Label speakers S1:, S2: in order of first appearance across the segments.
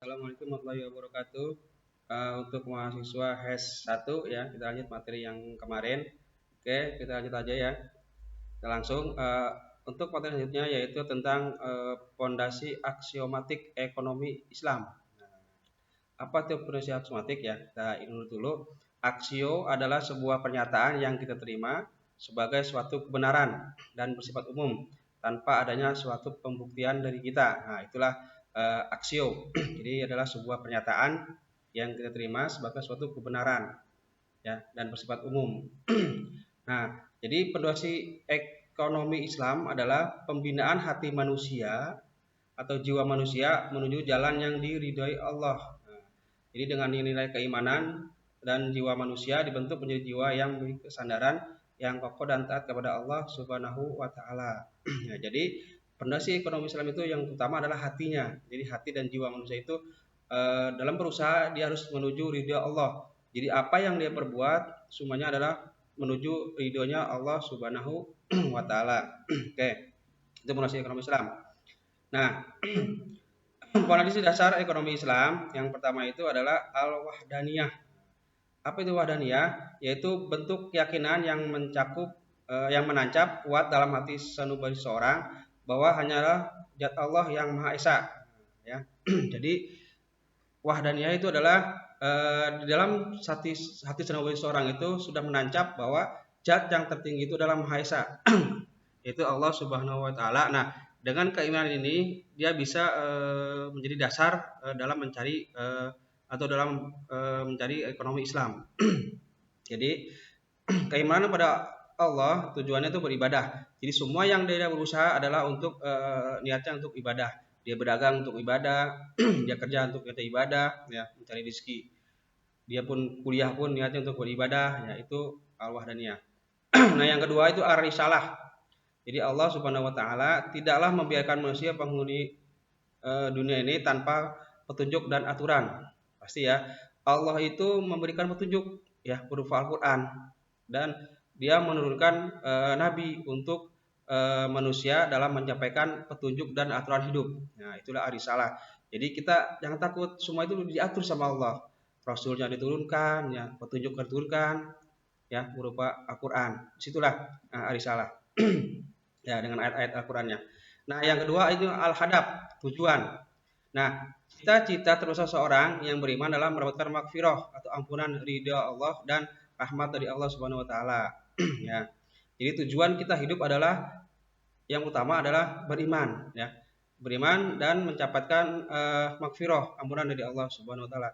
S1: Assalamualaikum warahmatullahi wabarakatuh. Untuk mahasiswa HES 1 ya, kita lanjut materi yang kemarin. Oke, kita lanjut aja ya. Kita langsung untuk materi selanjutnya yaitu tentang pondasi aksiomatik ekonomi Islam. Apa itu pondasi aksiomatik ya? Kita ingat dulu. Aksio adalah sebuah pernyataan yang kita terima sebagai suatu kebenaran dan bersifat umum tanpa adanya suatu pembuktian dari kita. Nah, itulah aksio. Jadi adalah sebuah pernyataan yang kita terima sebagai suatu kebenaran ya dan bersifat umum. Nah, jadi pondasi ekonomi Islam adalah pembinaan hati manusia atau jiwa manusia menuju jalan yang diridhoi Allah. Nah, jadi dengan nilai keimanan dan jiwa manusia dibentuk menjadi jiwa yang memiliki kesandaran yang kokoh dan taat kepada Allah Subhanahu wa taala. Nah, jadi pondasi ekonomi Islam itu yang utama adalah hatinya. Jadi hati dan jiwa manusia itu dalam berusaha dia harus menuju ridha Allah. Jadi apa yang dia perbuat semuanya adalah menuju ridhonya Allah Subhanahu wa taala. Oke, itu pondasi ekonomi Islam. Nah, pondasi dasar ekonomi Islam yang pertama itu adalah al-wahdaniyah. Apa itu wahdaniyah? Yaitu bentuk keyakinan yang yang menancap kuat dalam hati seseorang bahwa hanyalah zat Allah yang Maha Esa. Ya. Jadi wahdaniyah itu adalah di dalam hati seseorang itu sudah menancap bahwa zat yang tertinggi itu adalah Maha Esa. Yaitu Allah Subhanahu wa taala. Nah, dengan keimanan ini dia bisa menjadi dasar dalam mencari atau dalam mencari ekonomi Islam. Jadi keimanan pada Allah tujuannya itu beribadah. Jadi semua yang dia berusaha adalah untuk niatnya untuk ibadah. Dia berdagang untuk ibadah, dia kerja untuk ibadah, ya mencari rezeki. Dia pun kuliah pun niatnya untuk beribadah, ya itu al-wahdaniyah. Nah yang kedua itu ar-risalah. Jadi Allah Subhanahu wa taala tidaklah membiarkan manusia penghuni dunia ini tanpa petunjuk dan aturan. Pasti ya. Allah itu memberikan petunjuk ya berupa Al-Qur'an dan dia menurunkan nabi untuk manusia dalam menyampaikan petunjuk dan aturan hidup. Nah, itulah arisalah. Jadi kita jangan takut, semua itu diatur sama Allah. Rasulnya diturunkan, ya, petunjuk diturunkan, ya berupa Al-Qur'an. Disitulah arisalah. Ya dengan ayat-ayat Al-Qur'annya. Nah, yang kedua itu al-hadaf, tujuan. Nah, cita-cita terus seseorang yang beriman dalam mendapatkan makfirah atau ampunan ridha Allah dan rahmat dari Allah Subhanahu wa taala. Ya. Jadi tujuan kita hidup adalah yang utama adalah beriman, ya. Beriman dan mencatatkan makfirah, ampunan dari Allah Subhanahu wa taala.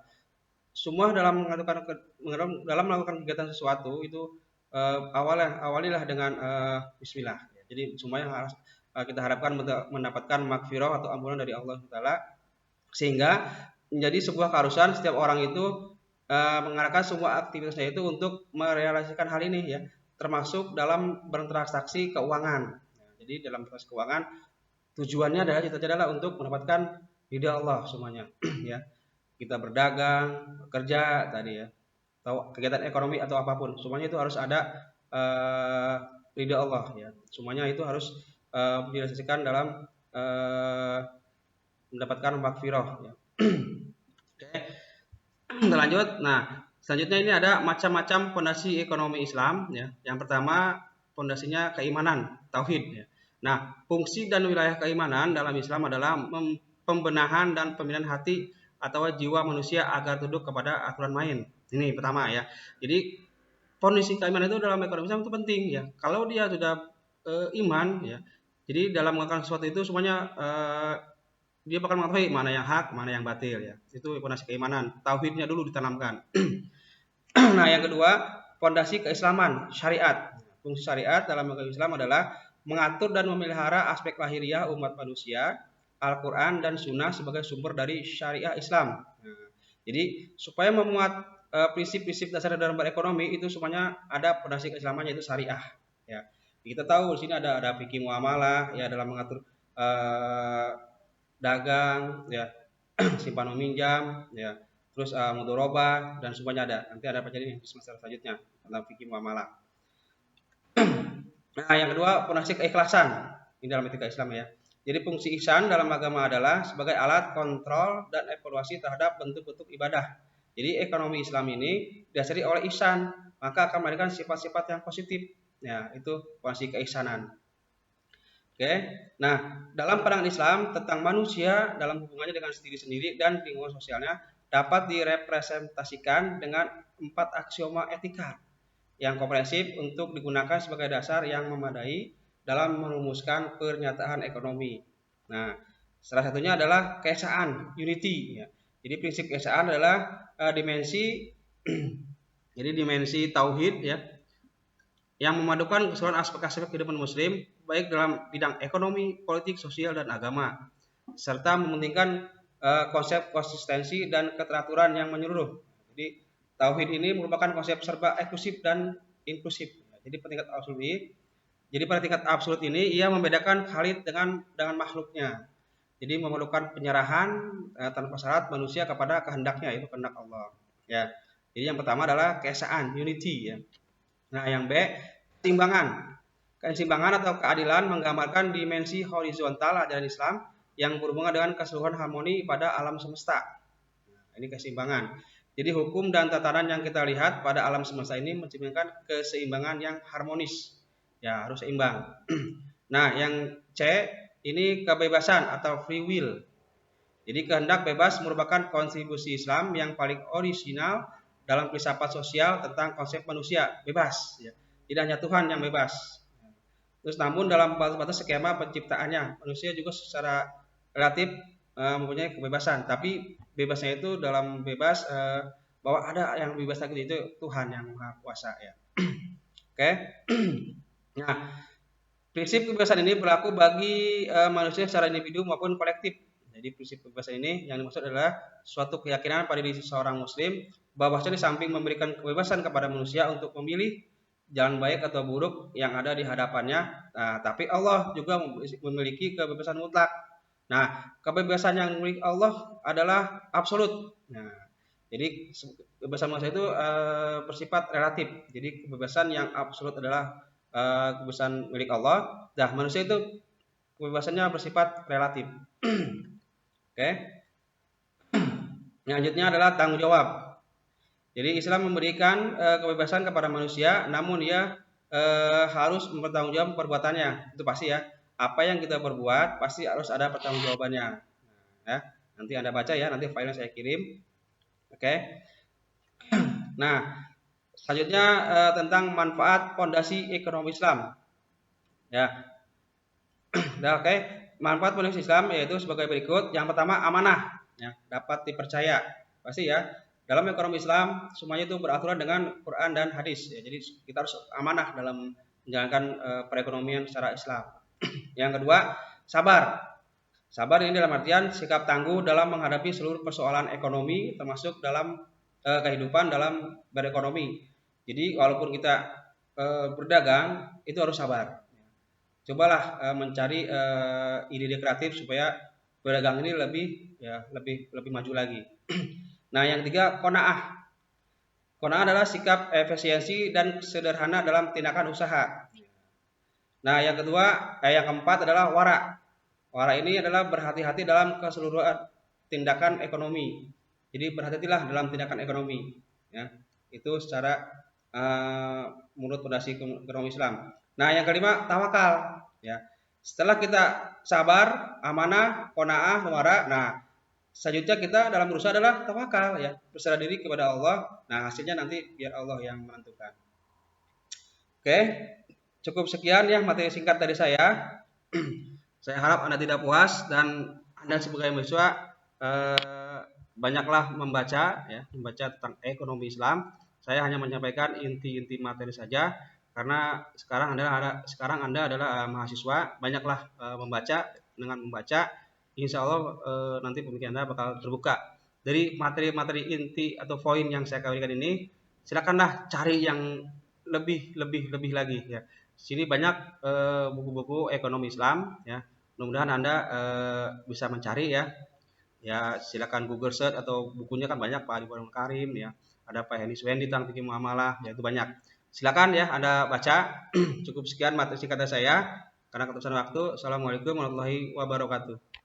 S1: Semua dalam melakukan kegiatan sesuatu itu awalilah dengan bismillah. Jadi semua yang harus kita harapkan mendapatkan makfirah atau ampunan dari Allah Taala sehingga menjadi sebuah keharusan setiap orang itu mengarahkan semua aktivitasnya itu untuk merealisasikan hal ini ya, termasuk dalam bertransaksi keuangan. Jadi dalam transaksi keuangan tujuannya adalah cita-cita adalah untuk mendapatkan ridha Allah semuanya ya. Kita berdagang, bekerja tadi ya, atau kegiatan ekonomi atau apapun, semuanya itu harus ada ridha Allah ya. Semuanya itu harus direalisasikan dalam mendapatkan makfirah ya. Oke. Kita lanjut. Nah, selanjutnya ini ada macam-macam pondasi ekonomi Islam ya. Yang pertama pondasinya keimanan, tauhid ya. Nah, fungsi dan wilayah keimanan dalam Islam adalah pembenahan dan pembinaan hati atau jiwa manusia agar tunduk kepada aturan main. Ini pertama ya. Jadi fondasi keimanan itu dalam ekonomi Islam itu penting ya. Kalau dia sudah iman ya, jadi dalam melakukan sesuatu itu semuanya dia bakal mengetahui mana yang hak, mana yang batil ya. Itu fondasi keimanan. Tauhidnya dulu ditanamkan. Nah, yang kedua, fondasi keislaman, syariat. Fungsi syariat dalam agama Islam adalah mengatur dan memelihara aspek lahiriah umat manusia, Al-Qur'an dan Sunnah sebagai sumber dari syariah Islam. Nah, jadi supaya memuat prinsip-prinsip dasar dalam berekonomi itu semuanya ada fondasi keislamannya itu syariah ya. Kita tahu di sini ada fikih muamalah ya dalam mengatur dagang ya, simpan meminjam ya, terus mudharabah dan semuanya ada. Nanti ada pelajaran di semester selanjutnya tentang fikih muamalah. Nah, yang kedua fondasi keikhlasan ini dalam etika Islam ya. Jadi fungsi ihsan dalam agama adalah sebagai alat kontrol dan evaluasi terhadap bentuk-bentuk ibadah. Jadi ekonomi Islam ini didasari oleh ihsan, maka akan melahirkan sifat-sifat yang positif. Ya, itu fondasi keihsanan. Oke. Nah, dalam pandangan Islam tentang manusia dalam hubungannya dengan diri sendiri dan lingkungan sosialnya dapat direpresentasikan dengan 4 aksioma etika yang komprehensif untuk digunakan sebagai dasar yang memadai dalam merumuskan pernyataan ekonomi. Nah, salah satunya adalah keesaan, unity. Ya. Jadi prinsip keesaan adalah dimensi, jadi dimensi tauhid ya, yang memadukan keseluruhan aspek-aspek kehidupan Muslim, baik dalam bidang ekonomi, politik, sosial, dan agama, serta mementingkan konsep konsistensi dan keteraturan yang menyeluruh. Jadi tauhid ini merupakan konsep serba eksklusif dan inklusif. Jadi pada tingkat absolut ini ia membedakan Khalid dengan makhluknya. Jadi memerlukan penyerahan tanpa syarat manusia kepada kehendaknya, itu kehendak Allah. Ya. Jadi yang pertama adalah keesaan, unity ya. Nah, yang B, keseimbangan. Keseimbangan atau keadilan menggambarkan dimensi horizontal ajaran Islam yang berhubungan dengan keseluruhan harmoni pada alam semesta. Nah, ini keseimbangan. Jadi hukum dan tatanan yang kita lihat pada alam semesta ini mencerminkan keseimbangan yang harmonis. Ya, harus seimbang. Nah, yang C, ini kebebasan atau free will. Jadi kehendak bebas merupakan kontribusi Islam yang paling orisinal dalam filsafat sosial tentang konsep manusia bebas. Ya. Tidak hanya Tuhan yang bebas. Terus namun dalam batas skema penciptaannya manusia juga secara relatif mempunyai kebebasan. Tapi bebasnya itu dalam bebas bahwa ada yang bebas lagi itu Tuhan yang Maha Kuasa ya. Oke. Nah, prinsip kebebasan ini berlaku bagi manusia secara individu maupun kolektif. Jadi prinsip kebebasan ini yang dimaksud adalah suatu keyakinan pada diri seorang muslim bahwa di samping memberikan kebebasan kepada manusia untuk memilih jalan baik atau buruk yang ada di hadapannya, tapi Allah juga memiliki kebebasan mutlak. Nah, kebebasan yang dimiliki Allah adalah absolut. Nah, jadi kebebasan manusia itu bersifat relatif. Jadi kebebasan yang absolut adalah kebebasan milik Allah. Nah, manusia itu kebebasannya bersifat relatif. Oke. Selanjutnya adalah tanggung jawab. Jadi Islam memberikan kebebasan kepada manusia, namun ia harus mempertanggungjawabkan perbuatannya. Itu pasti ya. Apa yang kita perbuat pasti harus ada pertanggungjawabannya. Nah, ya. Nanti Anda baca ya, nanti filenya saya kirim. Oke. Nah, selanjutnya tentang manfaat fondasi ekonomi Islam. Ya. Nah, oke. Manfaat fondasi Islam yaitu sebagai berikut. Yang pertama amanah, ya, dapat dipercaya. Pasti ya. Dalam ekonomi Islam semuanya itu beraturan dengan Quran dan hadis. Ya, jadi kita harus amanah dalam menjalankan perekonomian secara Islam. Yang kedua, sabar. Sabar ini dalam artian sikap tangguh dalam menghadapi seluruh persoalan ekonomi termasuk dalam kehidupan dalam berekonomi. Jadi walaupun kita berdagang itu harus sabar. Cobalah mencari ide-ide kreatif supaya berdagang ini lebih maju lagi. Nah, yang ketiga, qanaah. Qanaah adalah sikap efisiensi dan sederhana dalam tindakan usaha. Nah, yang keempat adalah wara. Wara ini adalah berhati-hati dalam keseluruhan tindakan ekonomi. Jadi berhati-hatilah dalam tindakan ekonomi. Ya, itu secara menurut fondasi ekonomi Islam. Nah, yang kelima tawakal. Ya, setelah kita sabar, amanah, qanaah, wara. Nah, selanjutnya kita dalam berusaha adalah tawakal. Ya, berserah diri kepada Allah. Nah, hasilnya nanti biar Allah yang menentukan. Oke. Cukup sekian ya materi singkat dari saya. Saya harap Anda tidak puas dan Anda sebagai mahasiswa banyaklah membaca tentang ekonomi Islam. Saya hanya menyampaikan inti-inti materi saja karena sekarang Anda adalah mahasiswa. Banyaklah membaca. Dengan membaca, insya Allah nanti pemikiran Anda bakal terbuka. Dari materi-materi inti atau poin yang saya berikan ini, silakanlah cari yang lebih lagi ya. Sini banyak buku-buku ekonomi Islam ya. Mudah-mudahan Anda bisa mencari ya. Ya, silakan Google search atau bukunya kan banyak Pak Adi Karim ya. Ada Pak Henny Swendi tentang fikih muamalah ya, itu banyak. Silakan ya Anda baca. Cukup sekian materi singkat dari saya karena keterbatasan waktu. Assalamualaikum warahmatullahi wabarakatuh.